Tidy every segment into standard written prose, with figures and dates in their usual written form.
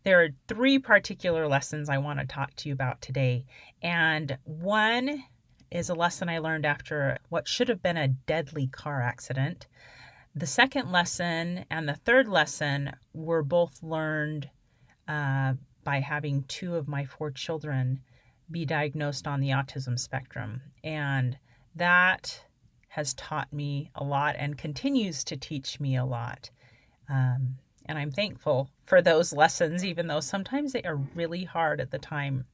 There are three particular lessons I want to talk to you about today. And one is a lesson I learned after what should have been a deadly car accident. The second lesson and the third lesson were both learned by having two of my four children be diagnosed on the autism spectrum. And that has taught me a lot and continues to teach me a lot. And I'm thankful for those lessons, even though sometimes they are really hard at the time.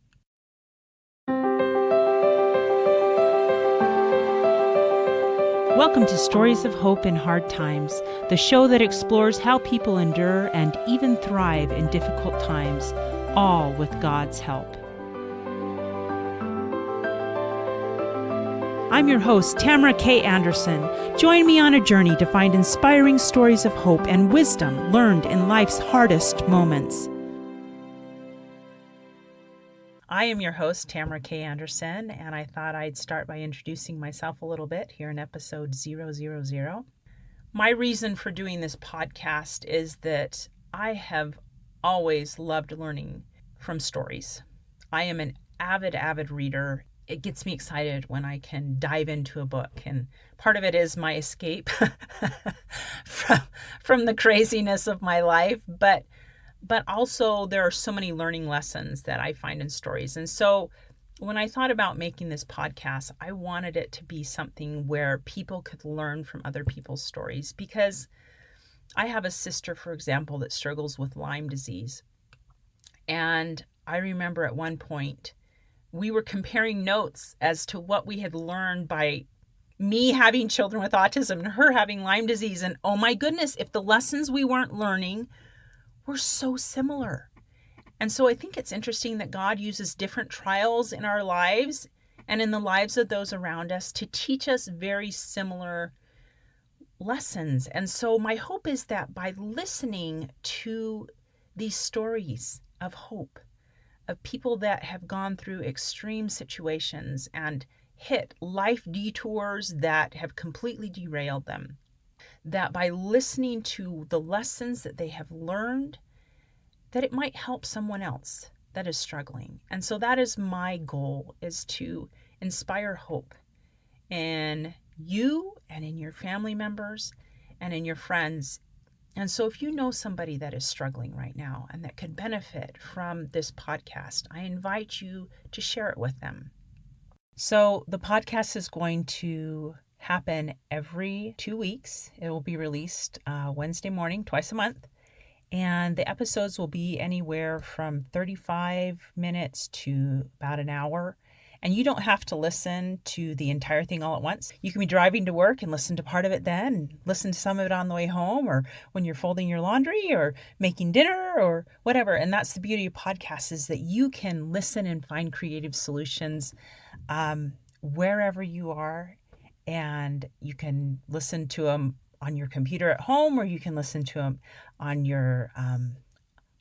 Welcome to Stories of Hope in Hard Times, the show that explores how people endure and even thrive in difficult times, all with God's help. I'm your host, Tamara K. Anderson. Join me on a journey to find inspiring stories of hope and wisdom learned in life's hardest moments. I am your host, Tamara K. Anderson, and I thought I'd start by introducing myself a little bit here in episode 000. My reason for doing this podcast is that I have always loved learning from stories. I am an avid reader. It gets me excited when I can dive into a book, and part of it is my escape from the craziness of my life, but also there are so many learning lessons that I find in stories. And so when I thought about making this podcast, I wanted it to be something where people could learn from other people's stories, because I have a sister, for example, that struggles with Lyme disease. And I remember at one point we were comparing notes as to what we had learned by me having children with autism and her having Lyme disease. And oh my goodness, if the lessons we weren't learning were so similar. And so I think it's interesting that God uses different trials in our lives and in the lives of those around us to teach us very similar lessons. And so my hope is that by listening to these stories of hope, of people that have gone through extreme situations and hit life detours that have completely derailed them, that by listening to the lessons that they have learned, that it might help someone else that is struggling. And so that is my goal, is to inspire hope in you and in your family members and in your friends. And so if you know somebody that is struggling right now and that could benefit from this podcast, I invite you to share it with them. So the podcast is going to happen every 2 weeks. It will be released Wednesday morning, twice a month. And the episodes will be anywhere from 35 minutes to about an hour. And you don't have to listen to the entire thing all at once. You can be driving to work and listen to part of it then, and listen to some of it on the way home, or when you're folding your laundry or making dinner or whatever. And that's the beauty of podcasts, is that you can listen and find creative solutions wherever you are. And you can listen to them on your computer at home, or you can listen to them on your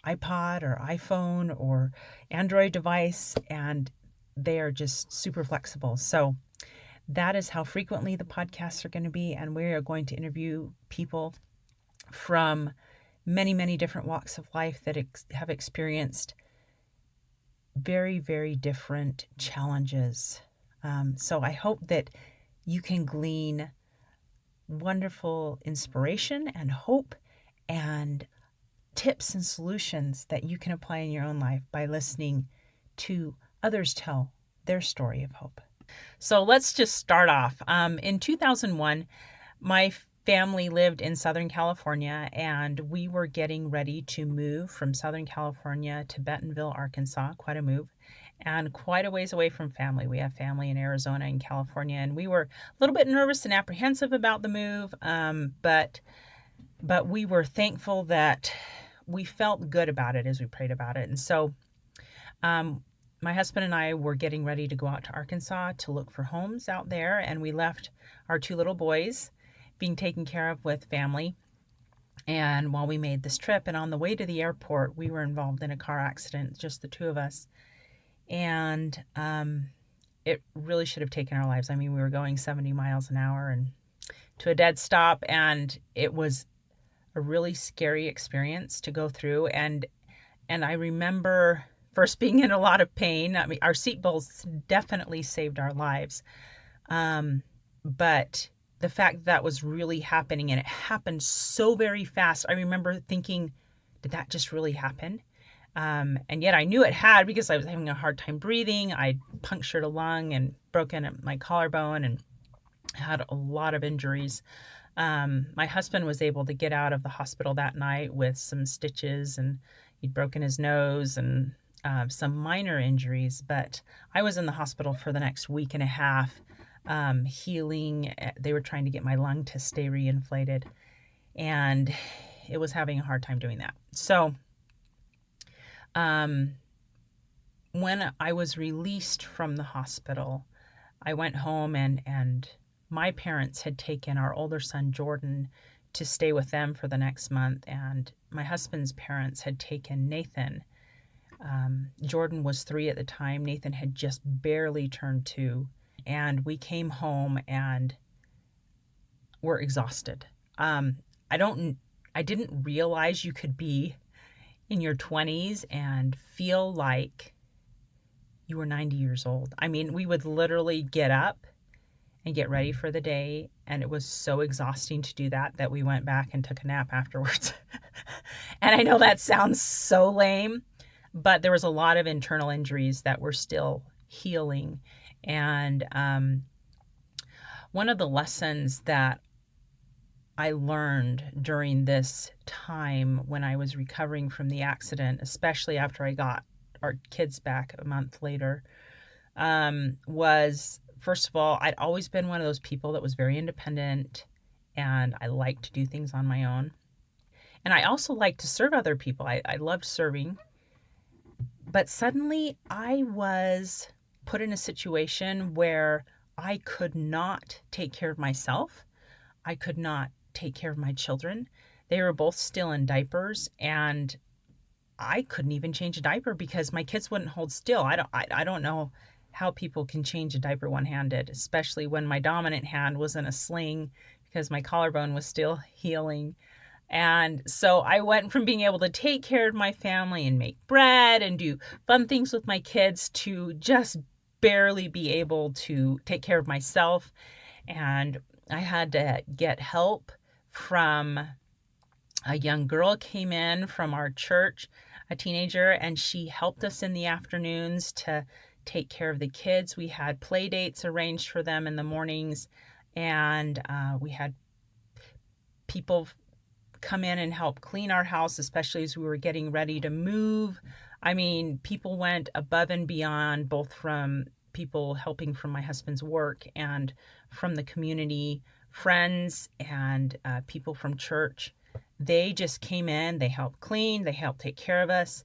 iPod or iPhone or Android device, and they are just super flexible. So that is how frequently the podcasts are going to be, and we are going to interview people from many different walks of life that have experienced very different challenges. So I hope that you can glean wonderful inspiration and hope and tips and solutions that you can apply in your own life by listening to others tell their story of hope. So let's just start off. In 2001, my family lived in Southern California, and we were getting ready to move from Southern California to Bentonville, Arkansas, quite a move, and quite a ways away from family. We have family in Arizona and California, and we were a little bit nervous and apprehensive about the move, but we were thankful that we felt good about it as we prayed about it. And so my husband and I were getting ready to go out to Arkansas to look for homes out there, and we left our two little boys being taken care of with family. And while we made this trip, and on the way to the airport, we were involved in a car accident, just the two of us. And it really should have taken our lives. I mean, we were going 70 miles an hour and to a dead stop, and it was a really scary experience to go through. And And I remember first being in a lot of pain. I mean, our seatbelts definitely saved our lives. Um, but the fact that that was really happening and it happened so very fast, I remember thinking, did that just really happen? And yet I knew it had because I was having a hard time breathing. I punctured a lung and broken my collarbone and had a lot of injuries. My husband was able to get out of the hospital that night with some stitches, and he'd broken his nose and some minor injuries. But I was in the hospital for the next week and a half, healing. They were trying to get my lung to stay reinflated, and it was having a hard time doing that. So, um, when I was released from the hospital, I went home and my parents had taken our older son Jordan to stay with them for the next month, and my husband's parents had taken Nathan. Jordan was 3 at the time. Nathan had just barely turned 2, and we came home and were exhausted. Um, I don't. I didn't realize you could be in your 20s and feel like you were 90 years old. I mean, we would literally get up and get ready for the day. And it was so exhausting to do that we went back and took a nap afterwards. And I know that sounds so lame, but there was a lot of internal injuries that were still healing. And one of the lessons that I learned during this time when I was recovering from the accident, especially after I got our kids back a month later, was first of all, I'd always been one of those people that was very independent and I liked to do things on my own. And I also liked to serve other people. I loved serving. But suddenly I was put in a situation where I could not take care of myself. I could not take care of my children. They were both still in diapers, and I couldn't even change a diaper because my kids wouldn't hold still. I don't know how people can change a diaper one-handed, especially when my dominant hand was in a sling because my collarbone was still healing. And so I went from being able to take care of my family and make bread and do fun things with my kids to just barely be able to take care of myself. And I had to get help from a young girl came in from our church, a teenager, and she helped us in the afternoons to take care of the kids. We had play dates arranged for them in the mornings, and we had people come in and help clean our house, especially as we were getting ready to move. I mean, people went above and beyond, both from people helping from my husband's work and from the community, friends, and people from church. They just came in, they helped clean, they helped take care of us.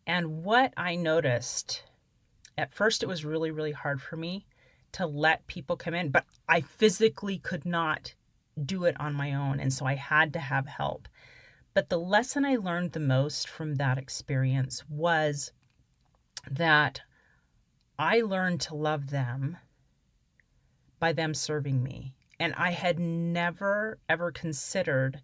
And what I noticed, at first it was really, really hard for me to let people come in, but I physically could not do it on my own. And so I had to have help. But the lesson I learned the most from that experience was that I learned to love them by them serving me. And I had never, ever considered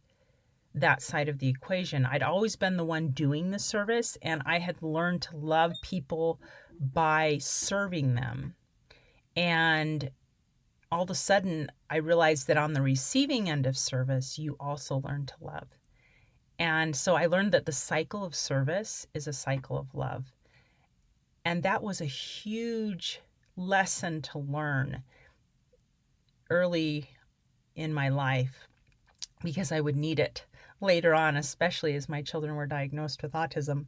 that side of the equation. I'd always been the one doing the service, and I had learned to love people by serving them. And all of a sudden, I realized that on the receiving end of service, you also learn to love. And so I learned that the cycle of service is a cycle of love. And that was a huge lesson to learn early in my life because I would need it later on, especially as my children were diagnosed with autism.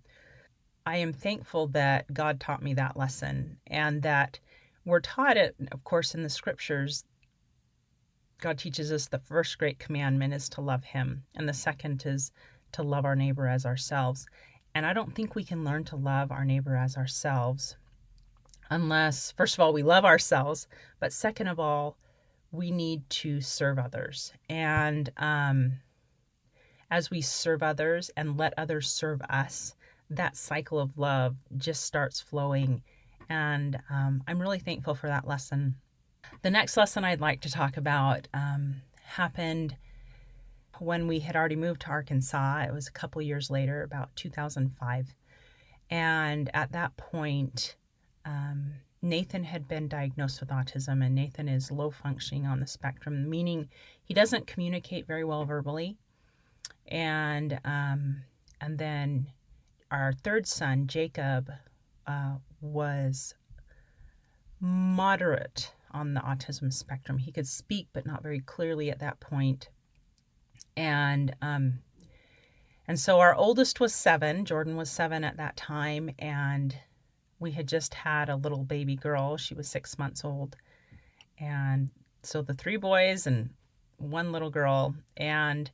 I am thankful that God taught me that lesson, and that we're taught it, of course, in the scriptures. God teaches us the first great commandment is to love him, and the second is to love our neighbor as ourselves. And I don't think we can learn to love our neighbor as ourselves unless, first of all, we love ourselves, but second of all, we need to serve others. And as we serve others and let others serve us, that cycle of love just starts flowing. And I'm really thankful for that lesson. The next lesson I'd like to talk about happened when we had already moved to Arkansas. It was a couple years later, about 2005. And at that point, Nathan had been diagnosed with autism, and Nathan is low functioning on the spectrum, meaning he doesn't communicate very well verbally. And then our third son, Jacob, was moderate on the autism spectrum. He could speak, but not very clearly at that point. And so our oldest was 7. Jordan was 7 at that time, and we had just had a little baby girl. She was 6 months old. And so the 3 boys and 1 little girl, and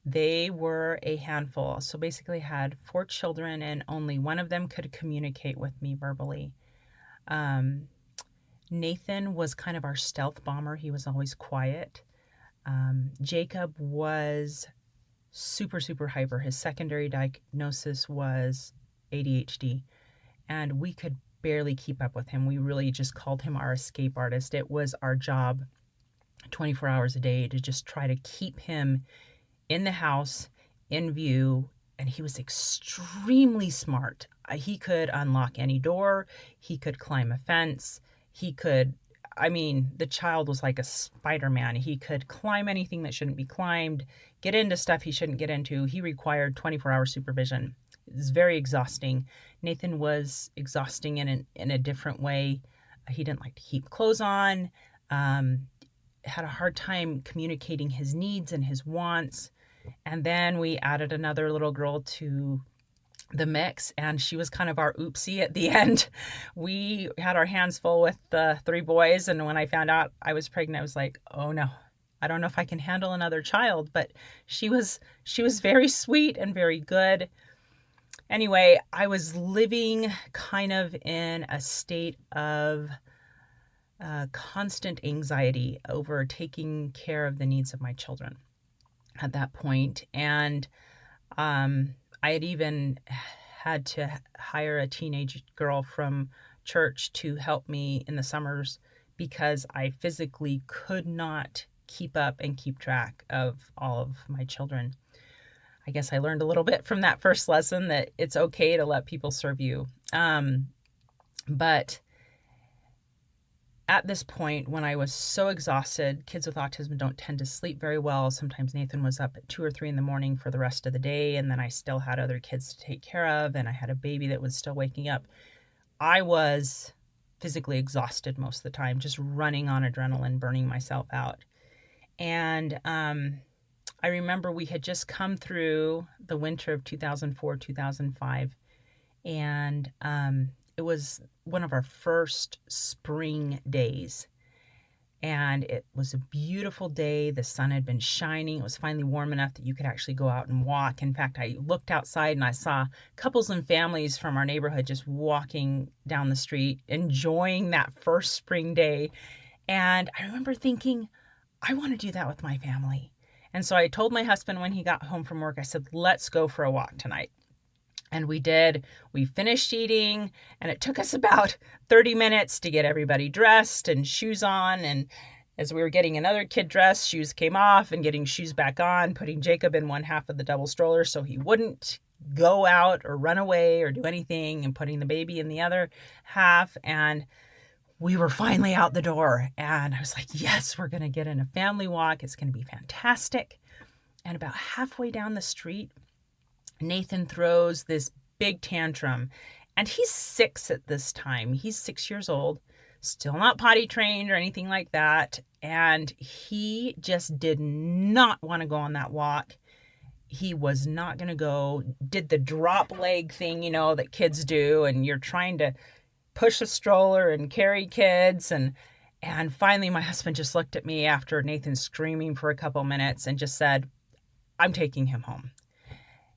they were a handful. So basically had 4 children, and only one of them could communicate with me verbally. Nathan was kind of our stealth bomber. He was always quiet. Jacob was super, super hyper. His secondary diagnosis was ADHD, and we could barely keep up with him. We really just called him our escape artist. It was our job 24 hours a day to just try to keep him in the house, in view, and he was extremely smart. He could unlock any door. He could climb a fence. The child was like a Spider-Man. He could climb anything that shouldn't be climbed, get into stuff he shouldn't get into. He required 24-hour supervision. It was very exhausting. Nathan was exhausting in a different way. He didn't like to keep clothes on, had a hard time communicating his needs and his wants. And then we added another little girl to the mix, and she was kind of our oopsie at the end. We had our hands full with the 3 boys, and when I found out I was pregnant, I was like, oh no, I don't know if I can handle another child. But she was very sweet and very good. Anyway, I was living kind of in a state of constant anxiety over taking care of the needs of my children at that point. And I had even had to hire a teenage girl from church to help me in the summers because I physically could not keep up and keep track of all of my children. I guess I learned a little bit from that first lesson that it's okay to let people serve you. But at this point, when I was so exhausted, kids with autism don't tend to sleep very well. Sometimes Nathan was up at 2 or 3 in the morning for the rest of the day, and then I still had other kids to take care of, and I had a baby that was still waking up. I was physically exhausted most of the time, just running on adrenaline, burning myself out. And I remember we had just come through the winter of 2004, 2005, and it was one of our first spring days. And it was a beautiful day. The sun had been shining. It was finally warm enough that you could actually go out and walk. In fact, I looked outside and I saw couples and families from our neighborhood just walking down the street, enjoying that first spring day. And I remember thinking, I want to do that with my family. And so I told my husband when he got home from work, I said, let's go for a walk tonight. And we did. We finished eating, and it took us about 30 minutes to get everybody dressed and shoes on. And as we were getting another kid dressed, shoes came off and getting shoes back on, putting Jacob in one half of the double stroller so he wouldn't go out or run away or do anything, and putting the baby in the other half. And we were finally out the door, and I was like, yes, we're going to get in a family walk. It's going to be fantastic. And about halfway down the street, Nathan throws this big tantrum, and he's 6 at this time. He's 6 years old, still not potty trained or anything like that. And he just did not want to go on that walk. He was not going to go, did the drop leg thing, that kids do. And you're trying to push a stroller and carry kids. And finally, my husband just looked at me after Nathan screaming for a couple minutes and just said, I'm taking him home.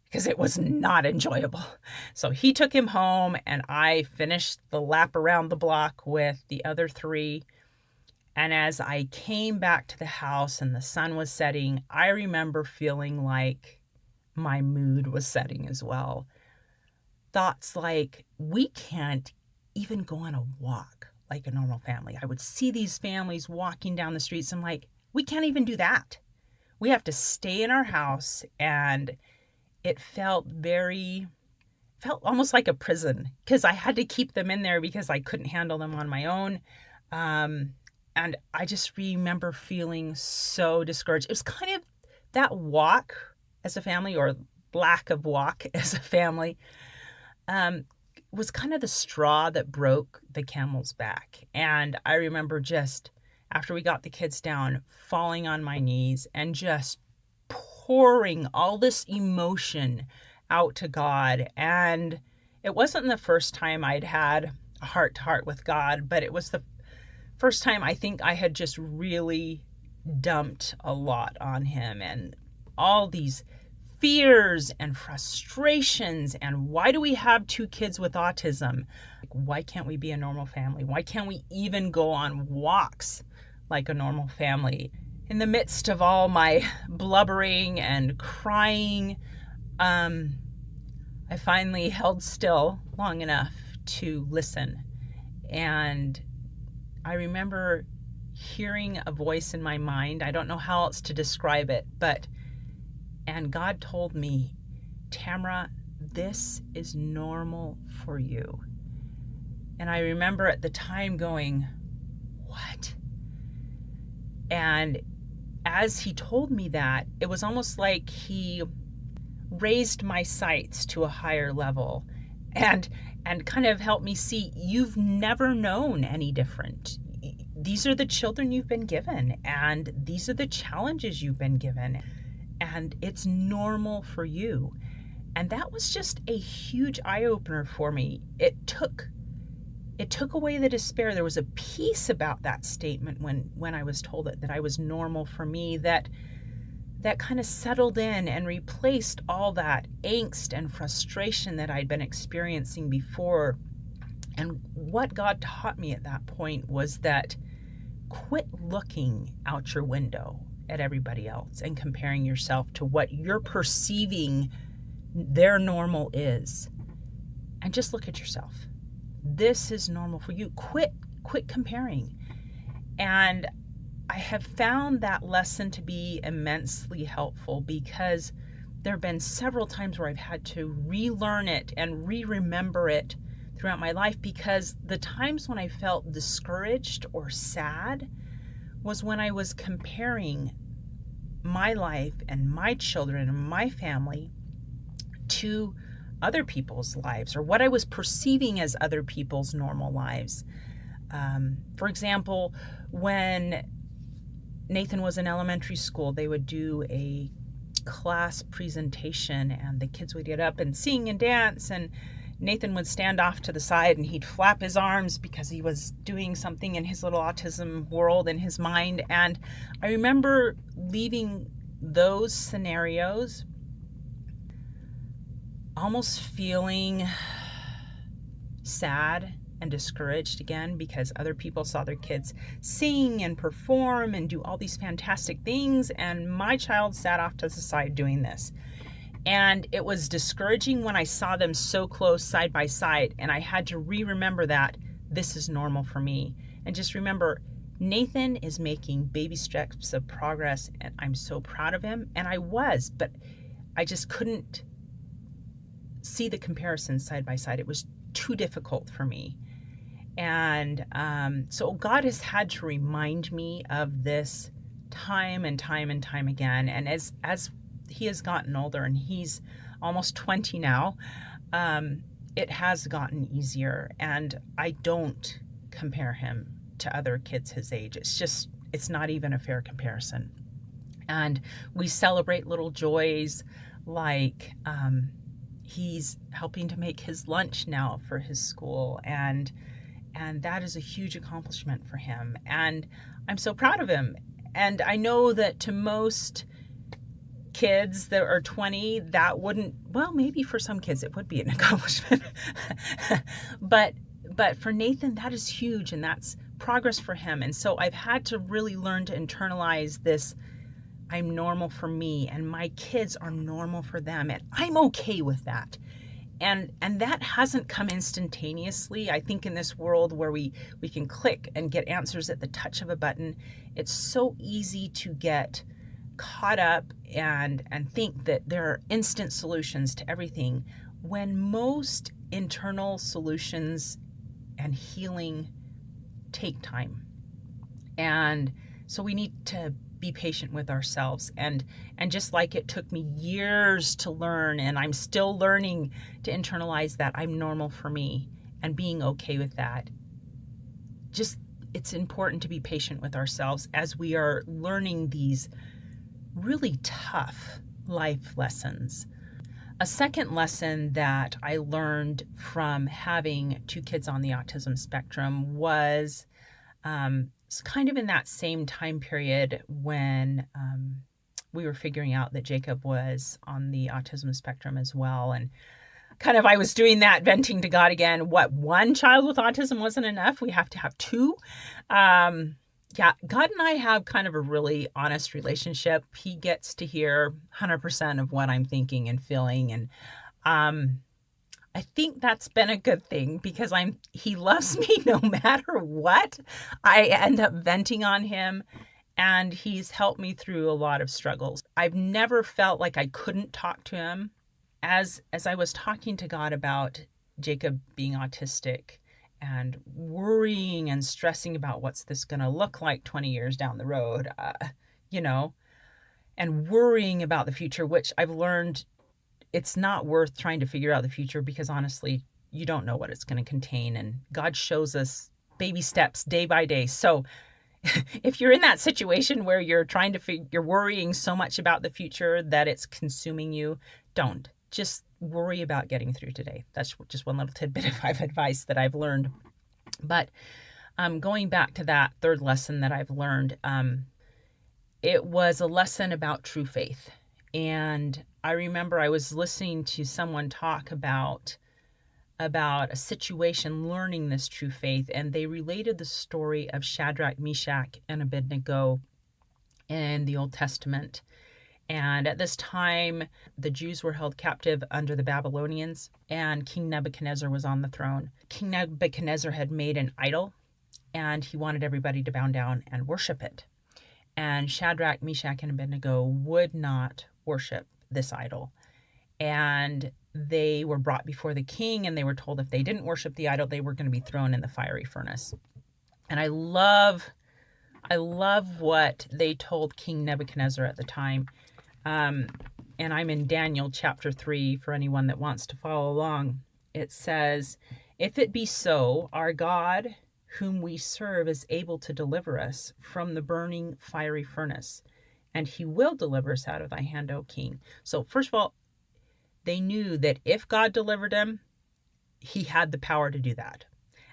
Because it was not enjoyable. So he took him home, and I finished the lap around the block with the other 3. And as I came back to the house and the sun was setting, I remember feeling like my mood was setting as well. Thoughts like, we can't even go on a walk like a normal family. I would see these families walking down the streets. I'm like, we can't even do that. We have to stay in our house. And it felt very felt almost like a prison because I had to keep them in there because I couldn't handle them on my own. Um, and I just remember feeling so discouraged. It was kind of that walk as a family, or lack of walk as a family, um, was kind of the straw that broke the camel's back. And I remember just after we got the kids down, falling on my knees and just pouring all this emotion out to God. And it wasn't the first time I'd had a heart to heart with God, but it was the first time I think I had just really dumped a lot on Him, and all these fears and frustrations. And why do we have two kids with autism? Why can't we be a normal family? Why can't we even go on walks like a normal family? In the midst of all my blubbering and crying, I finally held still long enough to listen. And I remember hearing a voice in my mind. I don't know how else to describe it, and God told me, Tamara, this is normal for you. And I remember at the time going, what? And as He told me that, it was almost like He raised my sights to a higher level and kind of helped me see, you've never known any different. These are the children you've been given, and these are the challenges you've been given, and it's normal for you. And that was just a huge eye-opener for me. It took away the despair. There was a peace about that statement when I was told it, that I was normal for me, that kind of settled in and replaced all that angst and frustration that I'd been experiencing before. And what God taught me at that point was that quit looking out your window at everybody else and comparing yourself to what you're perceiving their normal is, and just look at yourself. This is normal for you. Quit comparing. And I have found that lesson to be immensely helpful, because there have been several times where I've had to relearn it and remember it throughout my life, because the times when I felt discouraged or sad was when I was comparing my life and my children and my family to other people's lives, or what I was perceiving as other people's normal lives. For example, when Nathan was in elementary school, they would do a class presentation and the kids would get up and sing and dance, and Nathan would stand off to the side and he'd flap his arms because he was doing something in his little autism world in his mind. And I remember leaving those scenarios almost feeling sad and discouraged again, because other people saw their kids sing and perform and do all these fantastic things, and my child sat off to the side doing this. And it was discouraging when I saw them so close side by side, and I had to remember that this is normal for me. And just remember, Nathan is making baby steps of progress, and I'm so proud of him. And I was, but I just couldn't see the comparison side by side. It was too difficult for me. And so God has had to remind me of this time and time and time again. And as he has gotten older, and he's almost 20 now, it has gotten easier. And I don't compare him to other kids his age. It's not even a fair comparison. And we celebrate little joys like he's helping to make his lunch now for his school, and that is a huge accomplishment for him, and I'm so proud of him. And I know that to most kids that are 20, that wouldn't, well, maybe for some kids it would be an accomplishment. but for Nathan, that is huge, and that's progress for him. And so I've had to really learn to internalize this: I'm normal for me, and my kids are normal for them, and I'm okay with that. And that hasn't come instantaneously. I think in this world where we can click and get answers at the touch of a button, it's so easy to get caught up and think that there are instant solutions to everything, when most internal solutions and healing take time. And so we need to be patient with ourselves. And just like it took me years to learn, and I'm still learning to internalize that I'm normal for me and being okay with that. Just, it's important to be patient with ourselves as we are learning these really tough life lessons. A second lesson that I learned from having two kids on the autism spectrum was kind of in that same time period when we were figuring out that Jacob was on the autism spectrum as well. And kind of I was doing that, venting to God again. What, one child with autism wasn't enough? We have to have two. Yeah, God and I have kind of a really honest relationship. He gets to hear 100% of what I'm thinking and feeling. And I think that's been a good thing because he loves me no matter what. I end up venting on him, and he's helped me through a lot of struggles. I've never felt like I couldn't talk to him. As I was talking to God about Jacob being autistic and worrying and stressing about what's this going to look like 20 years down the road, and worrying about the future, which I've learned it's not worth trying to figure out the future because honestly, you don't know what it's going to contain. And God shows us baby steps day by day. So if you're in that situation where you're trying to you're worrying so much about the future that it's consuming you, don't. Just worry about getting through today. That's just one little tidbit of advice that I've learned. But going back to that third lesson that I've learned, it was a lesson about true faith. And I remember I was listening to someone talk about a situation learning this true faith, and they related the story of Shadrach, Meshach, and Abednego in the Old Testament. And at this time, the Jews were held captive under the Babylonians, and King Nebuchadnezzar was on the throne. King Nebuchadnezzar had made an idol, and he wanted everybody to bow down and worship it. And Shadrach, Meshach, and Abednego would not worship this idol. And they were brought before the king, and they were told if they didn't worship the idol, they were going to be thrown in the fiery furnace. And I love what they told King Nebuchadnezzar at the time. And I'm in Daniel chapter 3 for anyone that wants to follow along. It says, "If it be so, our God, whom we serve, is able to deliver us from the burning fiery furnace, and he will deliver us out of thy hand, O king." So first of all, they knew that if God delivered them, he had the power to do that.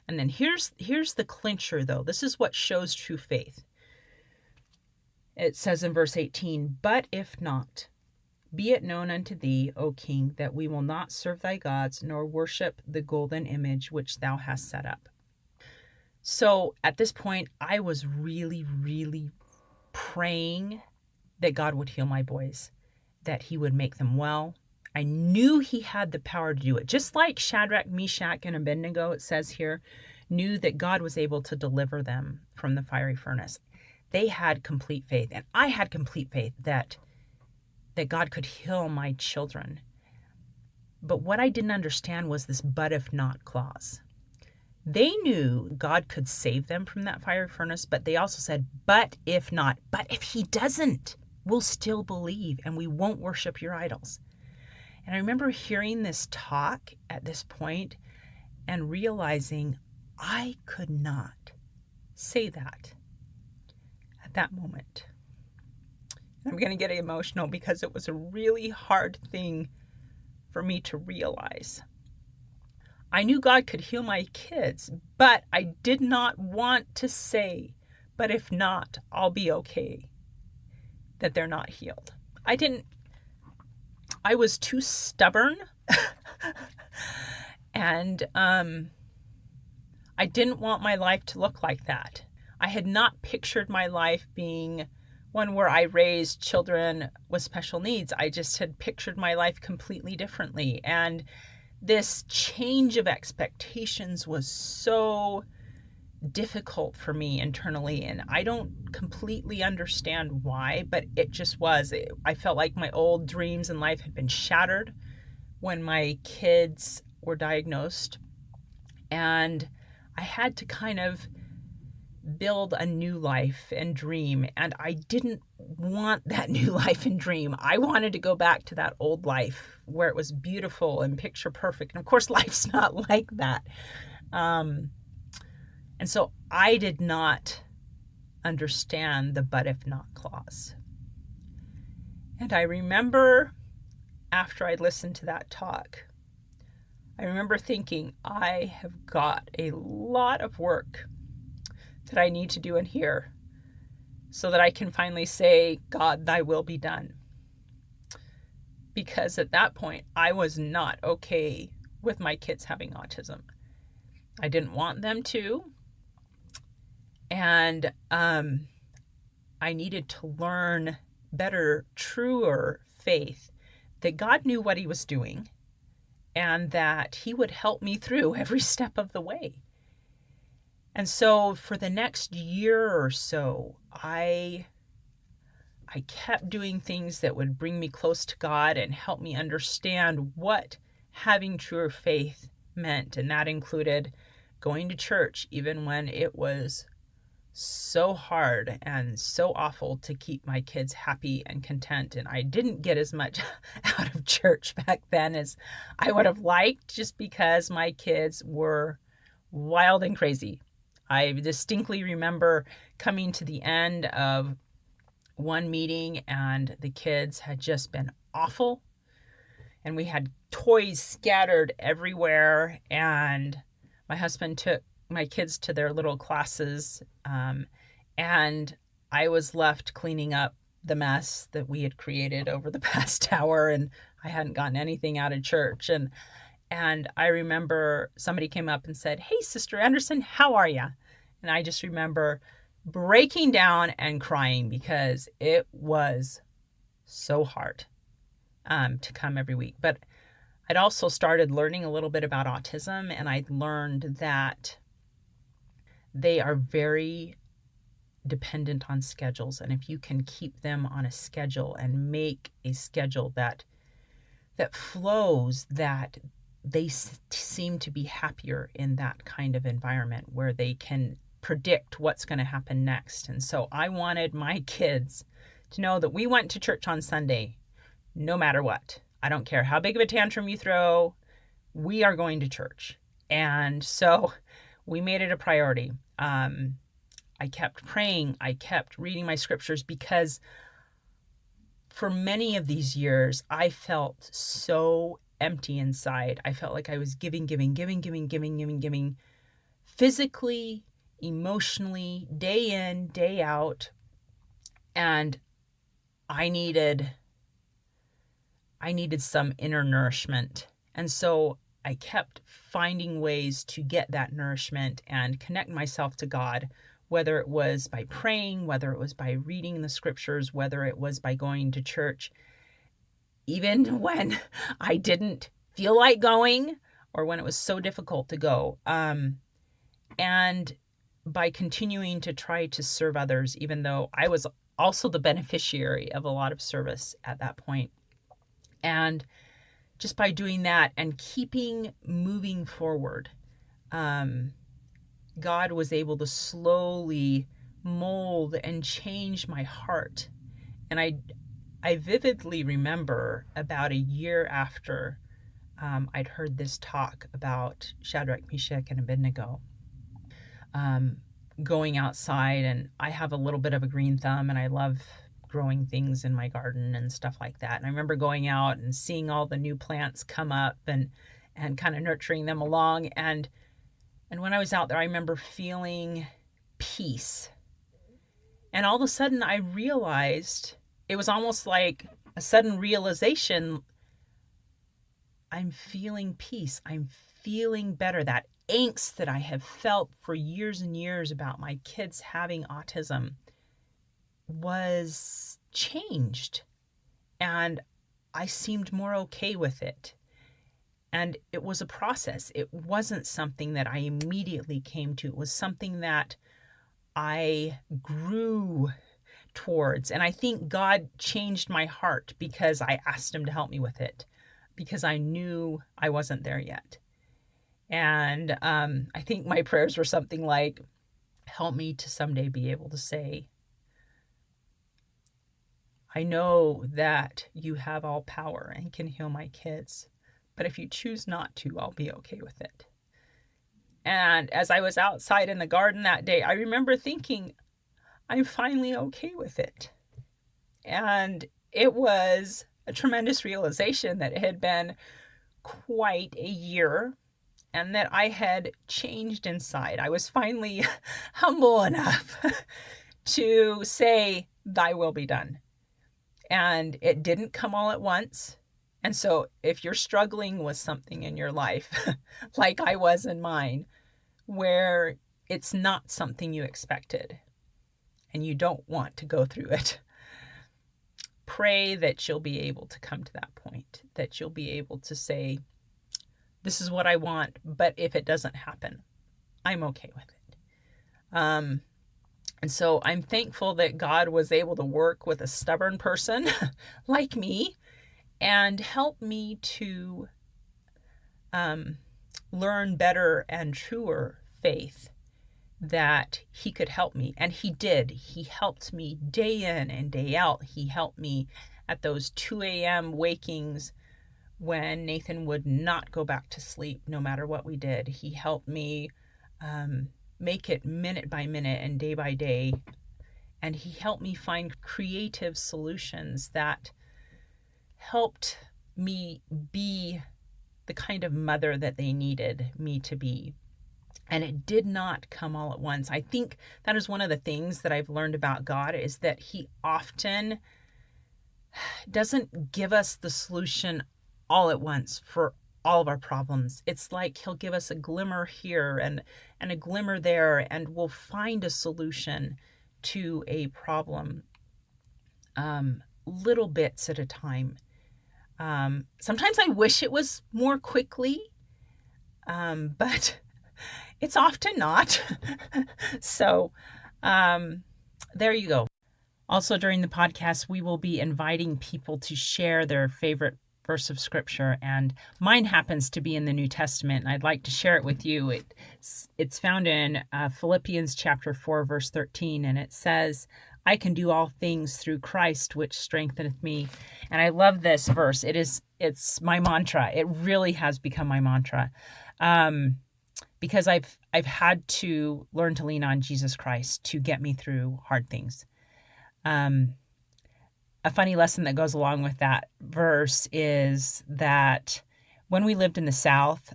And then here's the clincher, though. This is what shows true faith. It says in verse 18, "But if not, be it known unto thee, O king, that we will not serve thy gods, nor worship the golden image which thou hast set up." So at this point, I was really, really praying that God would heal my boys, that he would make them well. I knew he had the power to do it. Just like Shadrach, Meshach, and Abednego, it says here, knew that God was able to deliver them from the fiery furnace. They had complete faith, and I had complete faith that God could heal my children. But what I didn't understand was this "but if not" clause. They knew God could save them from that fiery furnace, but they also said, "But if not, but if he doesn't, we'll still believe and we won't worship your idols." And I remember hearing this talk at this point and realizing I could not say that at that moment. I'm going to get emotional because it was a really hard thing for me to realize. I knew God could heal my kids, but I did not want to say, "But if not, I'll be okay," that they're not healed. I was too stubborn and I didn't want my life to look like that. I had not pictured my life being one where I raised children with special needs. I just had pictured my life completely differently. And this change of expectations was so difficult for me internally, and I don't completely understand why, but it just was. I felt like my old dreams in life had been shattered when my kids were diagnosed, and I had to kind of build a new life and dream. And I didn't want that new life and dream. I wanted to go back to that old life where it was beautiful and picture perfect. And of course, life's not like that. Um, and so I did not understand the but if not clause. And I remember after I listened to that talk, I remember thinking, I have got a lot of work that I need to do in here so that I can finally say, God, thy will be done. Because at that point, I was not okay with my kids having autism. I didn't want them to. And I needed to learn better, truer faith that God knew what he was doing and that he would help me through every step of the way. And so for the next year or so, I kept doing things that would bring me close to God and help me understand what having truer faith meant. And that included going to church, even when it was so hard and so awful to keep my kids happy and content. And I didn't get as much out of church back then as I would have liked, just because my kids were wild and crazy. I distinctly remember coming to the end of one meeting and the kids had just been awful. And we had toys scattered everywhere. And my husband took my kids to their little classes. And I was left cleaning up the mess that we had created over the past hour. And I hadn't gotten anything out of church. And I remember somebody came up and said, "Hey, Sister Anderson, how are you?" And I just remember breaking down and crying because it was so hard to come every week. But I'd also started learning a little bit about autism, and I'd learned that they are very dependent on schedules. And if you can keep them on a schedule and make a schedule that flows, that they seem to be happier in that kind of environment where they can predict what's going to happen next. And so I wanted my kids to know that we went to church on Sunday no matter what. I don't care how big of a tantrum you throw, we are going to church. And so we made it a priority. I kept praying, I kept reading my scriptures, because for many of these years, I felt so empty inside. I felt like I was giving, physically, emotionally, day in, day out. And I needed some inner nourishment. And so I kept finding ways to get that nourishment and connect myself to God, whether it was by praying, whether it was by reading the scriptures, whether it was by going to church, even when I didn't feel like going or when it was so difficult to go. And by continuing to try to serve others, even though I was also the beneficiary of a lot of service at that point. And just by doing that and keeping moving forward, God was able to slowly mold and change my heart. And I vividly remember about a year after I'd heard this talk about Shadrach, Meshach, and Abednego, going outside. And I have a little bit of a green thumb, and I love growing things in my garden and stuff like that. And I remember going out and seeing all the new plants come up and kind of nurturing them along. And when I was out there, I remember feeling peace. And all of a sudden I realized, it was almost like a sudden realization, I'm feeling peace. I'm feeling better. That angst that I have felt for years and years about my kids having autism was changed. And I seemed more okay with it. And it was a process. It wasn't something that I immediately came to. It was something that I grew towards. And I think God changed my heart because I asked him to help me with it. because I knew I wasn't there yet. And I think my prayers were something like, help me to someday be able to say, I know that you have all power and can heal my kids, but if you choose not to, I'll be okay with it. And as I was outside in the garden that day, I remember thinking, I'm finally okay with it. And it was a tremendous realization that it had been quite a year and that I had changed inside. I was finally humble enough to say, Thy will be done. And it didn't come all at once. And so if you're struggling with something in your life, like I was in mine, where it's not something you expected and you don't want to go through it, pray that you'll be able to come to that point, that you'll be able to say, this is what I want, but if it doesn't happen, I'm okay with it. And so I'm thankful that God was able to work with a stubborn person like me and help me to learn better and truer faith, that he could help me. And he did. He helped me day in and day out. He helped me at those 2 a.m. wakings when Nathan would not go back to sleep no matter what we did. He helped me make it minute by minute and day by day. And he helped me find creative solutions that helped me be the kind of mother that they needed me to be. And it did not come all at once. I think that is one of the things that I've learned about God, is that he often doesn't give us the solution all at once for all of our problems. It's like he'll give us a glimmer here and a glimmer there, and we'll find a solution to a problem little bits at a time. Sometimes I wish it was more quickly, but it's often not. So there you go. Also, during the podcast, we will be inviting people to share their favorite verse of scripture, and mine happens to be in the New Testament, and I'd like to share it with you. It's found in Philippians chapter 4, verse 13, and it says, I can do all things through Christ, which strengtheneth me. And I love this verse. It's my mantra. It really has become my mantra. Because I've had to learn to lean on Jesus Christ to get me through hard things. A funny lesson that goes along with that verse is that when we lived in the South,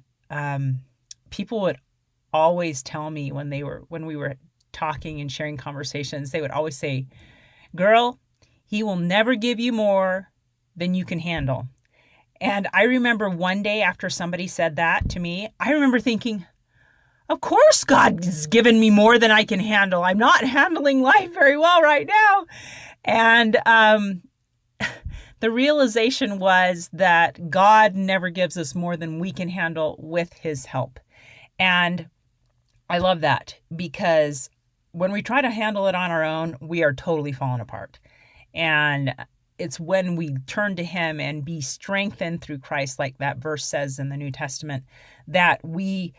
people would always tell me when we were talking and sharing conversations, they would always say, girl, he will never give you more than you can handle. And I remember one day after somebody said that to me, I remember thinking, of course God's given me more than I can handle. I'm not handling life very well right now. And the realization was that God never gives us more than we can handle with his help. And I love that, because when we try to handle it on our own, we are totally falling apart. And it's when we turn to him and be strengthened through Christ, like that verse says in the New Testament, that we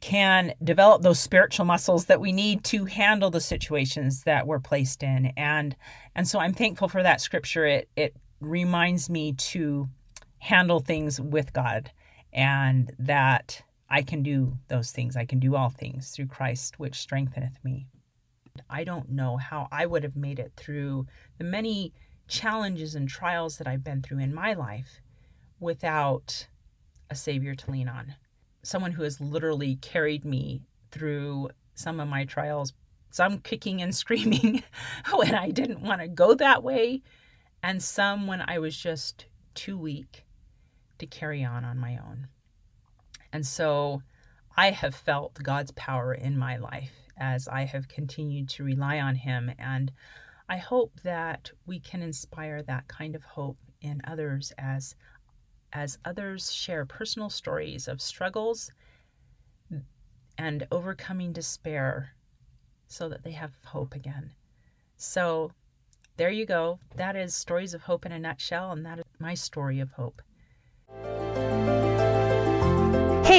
can develop those spiritual muscles that we need to handle the situations that we're placed in. And so I'm thankful for that scripture. It reminds me to handle things with God, and that I can do those things. I can do all things through Christ, which strengtheneth me. I don't know how I would have made it through the many challenges and trials that I've been through in my life without a Savior to lean on. Someone who has literally carried me through some of my trials, some kicking and screaming when I didn't want to go that way, and some when I was just too weak to carry on my own. And so I have felt God's power in my life as I have continued to rely on him. And I hope that we can inspire that kind of hope in others as others share personal stories of struggles and overcoming despair so that they have hope again. So there you go. That is Stories of Hope in a nutshell, and that is my story of hope.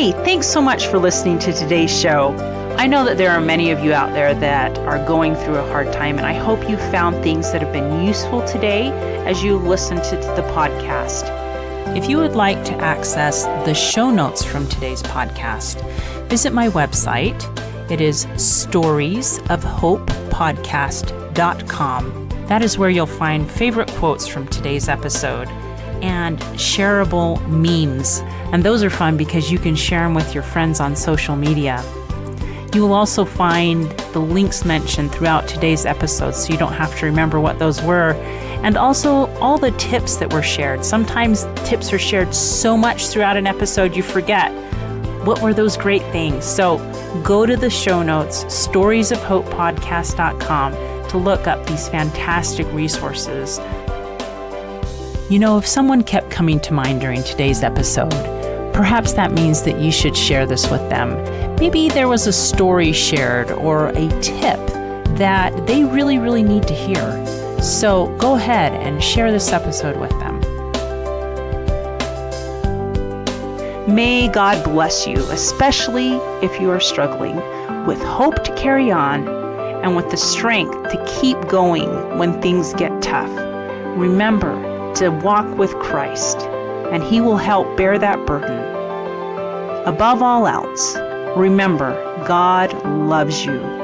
Hey, thanks so much for listening to today's show. I know that there are many of you out there that are going through a hard time, and I hope you found things that have been useful today as you listen to the podcast. If you would like to access the show notes from today's podcast, visit my website. It is storiesofhopepodcast.com. That is where you'll find favorite quotes from today's episode and shareable memes. And those are fun because you can share them with your friends on social media. You will also find the links mentioned throughout today's episode, so you don't have to remember what those were. And also all the tips that were shared. Sometimes tips are shared so much throughout an episode you forget. What were those great things? So go to the show notes, storiesofhopepodcast.com, to look up these fantastic resources. You know, if someone kept coming to mind during today's episode, perhaps that means that you should share this with them. Maybe there was a story shared or a tip that they really, really need to hear. So go ahead and share this episode with them. May God bless you, especially if you are struggling, with hope to carry on and with the strength to keep going when things get tough. Remember to walk with Christ, and He will help bear that burden. Above all else, remember, God loves you.